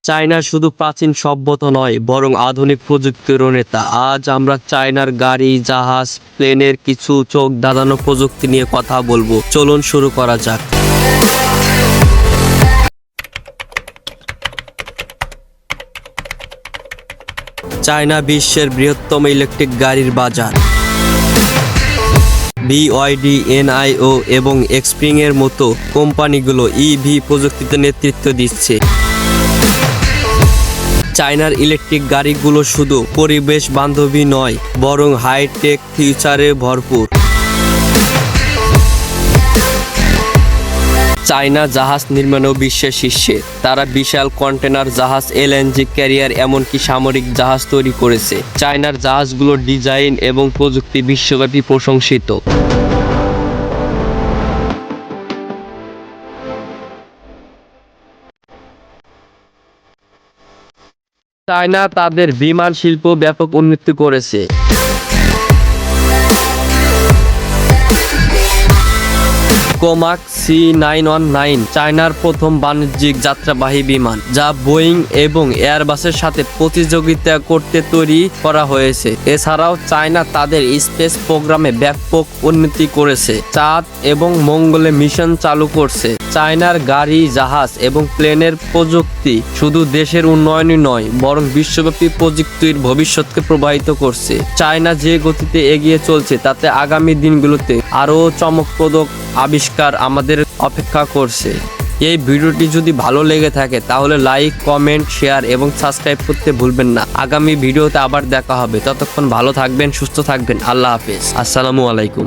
China শুধু প্রাচীন সভ্যতা নয়, বরং আধুনিক প্রযুক্তিরও নেতা। আজ আমরা চায়নার গাড়ি, জাহাজ, প্লেনের কিছু চোখ ধাঁধানো প্রযুক্তি নিয়ে কথা বলবো। চলুন শুরু করা যাক। চায়না বিশ্বের বৃহত্তম ইলেকট্রিক গাড়ির বাজার। BYD, NIO এবং এক্সপ্রিং এর মতো কোম্পানিগুলো ইভি প্রযুক্তিতে নেতৃত্ব দিচ্ছে। চায়নার ইলেকট্রিক গাড়িগুলো শুধু পরিবেশ বান্ধবী নয়, বরং হাইটেক ফিউচারে ভরপুর। চায়না জাহাজ নির্মাণেও বিশ্বের শীর্ষে। তারা বিশাল কন্টেনার জাহাজ, LNG ক্যারিয়ার, এমনকি সামরিক জাহাজ তৈরি করেছে। চায়নার জাহাজগুলোর ডিজাইন এবং প্রযুক্তি বিশ্বব্যাপী প্রশংসিত। চায়না তাদের বিমান শিল্প ব্যাপক উন্নতি করেছে। কোমাক C919 চায়নার প্রথম বাণিজ্যিক যাত্রাবাহী বিমান, যা বোয়িং এবং এয়ারবাসের সাথে প্রতিযোগিতা করতে তৈরি করা হয়েছে। এছাড়াও চায়না তাদের স্পেস প্রোগ্রামে ব্যাপক উন্নতি করেছে, চাঁদ এবং মঙ্গলে মিশন চালু করছে। চায়নার গাড়ি, জাহাজ এবং প্লেনের প্রযুক্তি শুধু দেশের উন্নয়নই নয়, বরং বিশ্বব্যাপী প্রযুক্তির ভবিষ্যৎকে প্রভাবিত করছে। চায়না যে গতিতে এগিয়ে চলছে, তাতে আগামী দিনগুলোতে আরও চমকপ্রদ আবিষ্কার আমাদের অপেক্ষা করছে। এই ভিডিওটি যদি ভালো লেগে থাকে তাহলে লাইক, কমেন্ট, শেয়ার এবং সাবস্ক্রাইব করতে ভুলবেন না। আগামী ভিডিওতে আবার দেখা হবে। ততক্ষণ ভালো থাকবেন, সুস্থ থাকবেন। আল্লাহ হাফেজ। আসসালামু আলাইকুম।